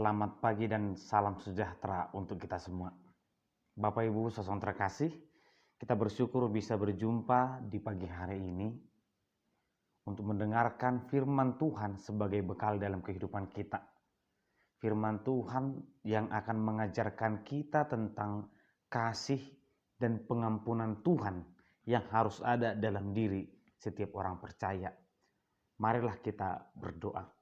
Selamat pagi dan salam sejahtera untuk kita semua. Bapak Ibu saudara terkasih, kita bersyukur bisa berjumpa di pagi hari ini untuk mendengarkan firman Tuhan sebagai bekal dalam kehidupan kita. Firman Tuhan yang akan mengajarkan kita tentang kasih dan pengampunan Tuhan yang harus ada dalam diri setiap orang percaya. Marilah kita berdoa.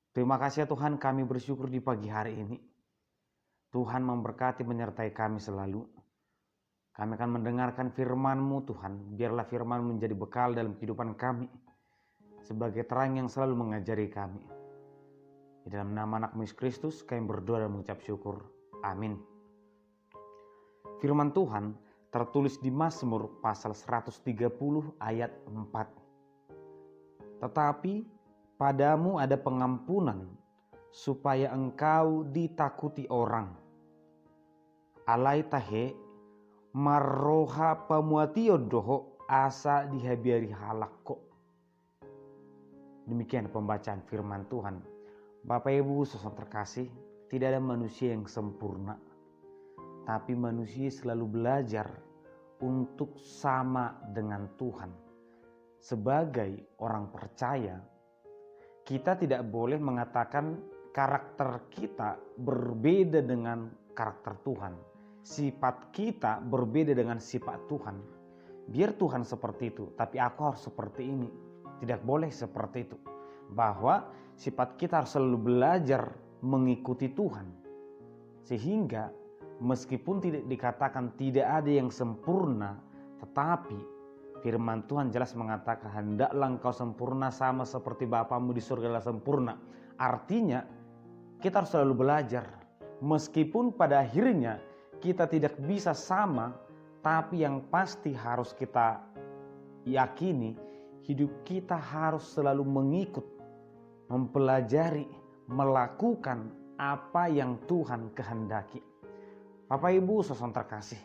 Terima kasih ya Tuhan, kami bersyukur di pagi hari ini. Tuhan memberkati menyertai kami selalu. Kami akan mendengarkan firman-Mu Tuhan. Biarlah firman menjadi bekal dalam kehidupan kami. Sebagai terang yang selalu mengajari kami. Di dalam nama anak Yesus Kristus kami berdoa dan mengucap syukur. Amin. Firman Tuhan tertulis di Mazmur pasal 130 ayat 4. Tetapi padamu ada pengampunan, supaya engkau ditakuti orang. Alai tahe, marroha pamuatio doho asa dihabiari halakko. Demikian pembacaan firman Tuhan. Bapak Ibu saudara terkasih, tidak ada manusia yang sempurna. Tapi manusia selalu belajar untuk sama dengan Tuhan. Sebagai orang percaya, kita tidak boleh mengatakan karakter kita berbeda dengan karakter Tuhan. Sifat kita berbeda dengan sifat Tuhan. Biar Tuhan seperti itu, tapi aku harus seperti ini. Tidak boleh seperti itu. Bahwa sifat kita harus selalu belajar mengikuti Tuhan. Sehingga meskipun tidak dikatakan tidak ada yang sempurna, tetapi firman Tuhan jelas mengatakan, hendaklah engkau sempurna sama seperti Bapamu di surga adalah sempurna. Artinya kita harus selalu belajar. Meskipun pada akhirnya kita tidak bisa sama, tapi yang pasti harus kita yakini, hidup kita harus selalu mengikut, mempelajari, melakukan apa yang Tuhan kehendaki. Bapak Ibu saudara terkasih,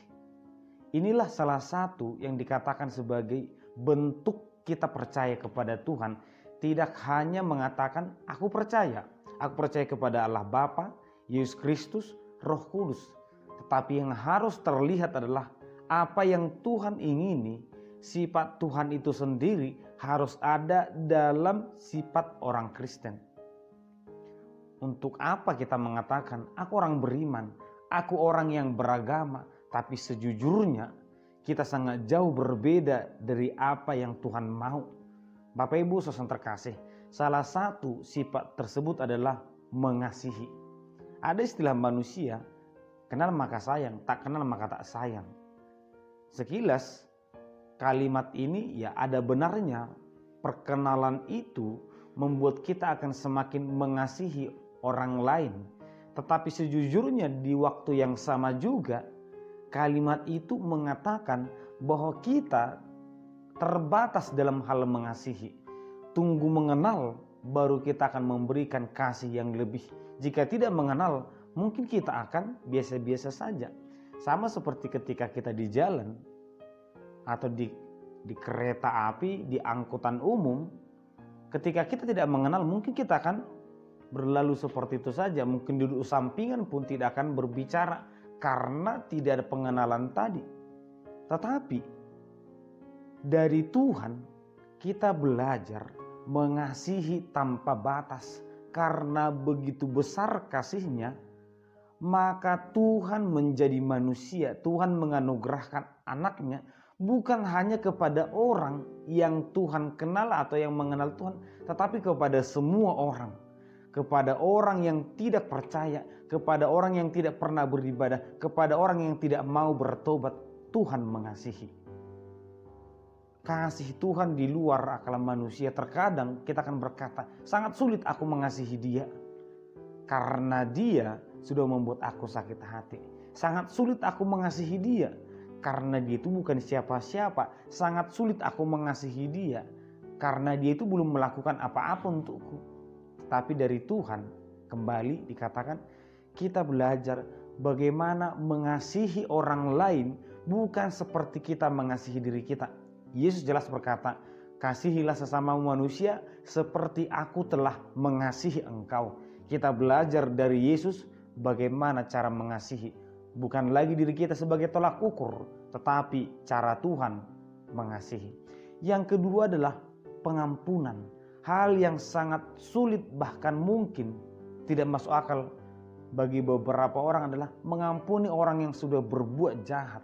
inilah salah satu yang dikatakan sebagai bentuk kita percaya kepada Tuhan. Tidak hanya mengatakan aku percaya kepada Allah Bapa, Yesus Kristus, Roh Kudus. Tetapi yang harus terlihat adalah apa yang Tuhan ingini, sifat Tuhan itu sendiri harus ada dalam sifat orang Kristen. Untuk apa kita mengatakan aku orang beriman, aku orang yang beragama, tapi sejujurnya kita sangat jauh berbeda dari apa yang Tuhan mau. Bapak Ibu saudara terkasih, salah satu sifat tersebut adalah mengasihi. Ada istilah manusia, kenal maka sayang, tak kenal maka tak sayang. Sekilas kalimat ini ya ada benarnya. Perkenalan itu membuat kita akan semakin mengasihi orang lain. Tetapi sejujurnya di waktu yang sama juga kalimat itu mengatakan bahwa kita terbatas dalam hal mengasihi. Tunggu mengenal baru kita akan memberikan kasih yang lebih. Jika tidak mengenal, mungkin kita akan biasa-biasa saja. Sama seperti ketika kita di jalan atau di kereta api, di angkutan umum. Ketika kita tidak mengenal, mungkin kita akan berlalu seperti itu saja. Mungkin duduk sampingan pun tidak akan berbicara karena tidak ada pengenalan tadi. Tetapi dari Tuhan kita belajar mengasihi tanpa batas. Karena begitu besar kasih-Nya, maka Tuhan menjadi manusia. Tuhan menganugerahkan anak-Nya bukan hanya kepada orang yang Tuhan kenal atau yang mengenal Tuhan, tetapi kepada semua orang. Kepada orang yang tidak percaya, kepada orang yang tidak pernah beribadah, kepada orang yang tidak mau bertobat, Tuhan mengasihi. Kasih Tuhan di luar akal manusia. Terkadang kita akan berkata, sangat sulit aku mengasihi dia, karena dia sudah membuat aku sakit hati. Sangat sulit aku mengasihi dia, karena dia itu bukan siapa-siapa. Sangat sulit aku mengasihi dia, karena dia itu belum melakukan apa-apa untukku. Tapi dari Tuhan kembali dikatakan kita belajar bagaimana mengasihi orang lain bukan seperti kita mengasihi diri kita. Yesus jelas berkata, kasihilah sesama manusia seperti aku telah mengasihi engkau. Kita belajar dari Yesus bagaimana cara mengasihi. Bukan lagi diri kita sebagai tolak ukur, tetapi cara Tuhan mengasihi. Yang kedua adalah pengampunan. Hal yang sangat sulit, bahkan mungkin tidak masuk akal bagi beberapa orang adalah mengampuni orang yang sudah berbuat jahat.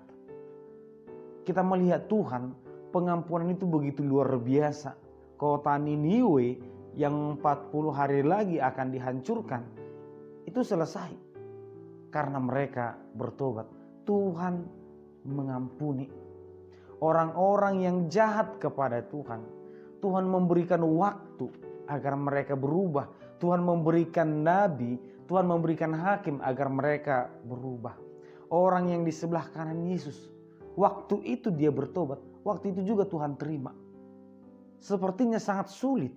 Kita melihat Tuhan, pengampunan itu begitu luar biasa. Kota Niniwe yang 40 hari lagi akan dihancurkan, itu selesai karena mereka bertobat. Tuhan mengampuni orang-orang yang jahat kepada Tuhan. Tuhan memberikan waktu agar mereka berubah. Tuhan memberikan nabi, Tuhan memberikan hakim agar mereka berubah. Orang yang di sebelah kanan Yesus, waktu itu dia bertobat, waktu itu juga Tuhan terima. Sepertinya sangat sulit.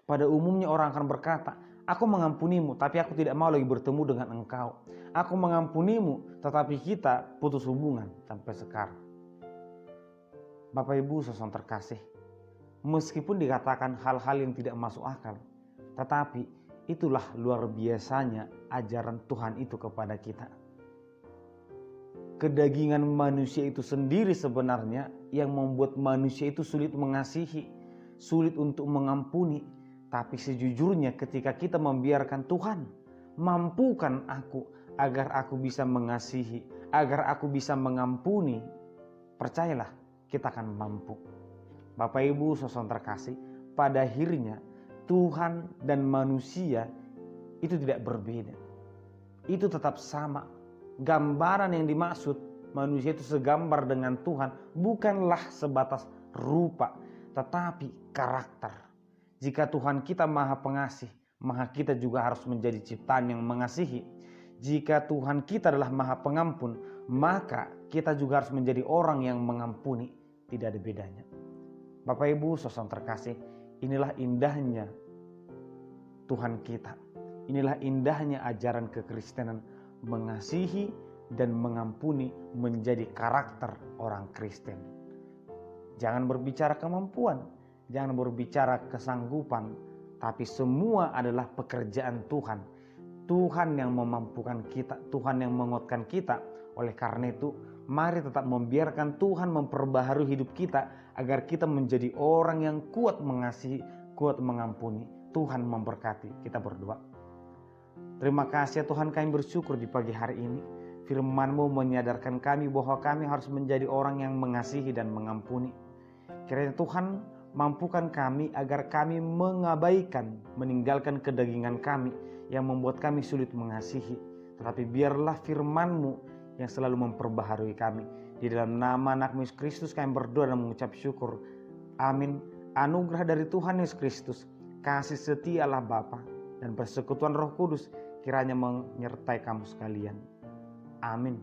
Pada umumnya orang akan berkata, aku mengampunimu tapi aku tidak mau lagi bertemu dengan engkau. Aku mengampunimu tetapi kita putus hubungan sampai sekarang. Bapak Ibu saudara terkasih, meskipun dikatakan hal-hal yang tidak masuk akal, tetapi itulah luar biasanya ajaran Tuhan itu kepada kita. Kedagingan manusia itu sendiri sebenarnya yang membuat manusia itu sulit mengasihi, sulit untuk mengampuni. Tapi sejujurnya ketika kita membiarkan Tuhan, mampukan aku agar aku bisa mengasihi, agar aku bisa mengampuni, percayalah kita akan mampu. Bapak Ibu saudara terkasih, pada akhirnya Tuhan dan manusia itu tidak berbeda. Itu tetap sama. Gambaran yang dimaksud manusia itu segambar dengan Tuhan bukanlah sebatas rupa, tetapi karakter. Jika Tuhan kita maha pengasih, maka kita juga harus menjadi ciptaan yang mengasihi. Jika Tuhan kita adalah maha pengampun, maka kita juga harus menjadi orang yang mengampuni. Tidak ada bedanya. Bapak Ibu saudara terkasih, inilah indahnya Tuhan kita. Inilah indahnya ajaran kekristenan, mengasihi dan mengampuni menjadi karakter orang Kristen. Jangan berbicara kemampuan, jangan berbicara kesanggupan, tapi semua adalah pekerjaan Tuhan. Tuhan yang memampukan kita, Tuhan yang menguatkan kita. Oleh karena itu, mari tetap membiarkan Tuhan memperbaharui hidup kita agar kita menjadi orang yang kuat mengasihi, kuat mengampuni. Tuhan memberkati. Kita berdoa. Terima kasih ya Tuhan, kami bersyukur di pagi hari ini. Firman-Mu menyadarkan kami bahwa kami harus menjadi orang yang mengasihi dan mengampuni. Kiranya Tuhan mampukan kami agar kami mengabaikan, meninggalkan kedagingan kami yang membuat kami sulit mengasihi. Tetapi biarlah firman-Mu yang selalu memperbaharui kami. Di dalam nama anak Yesus Kristus kami berdoa dan mengucap syukur. Amin. Anugerah dari Tuhan Yesus Kristus, kasih setia Allah Bapa, dan persekutuan Roh Kudus kiranya menyertai kamu sekalian. Amin.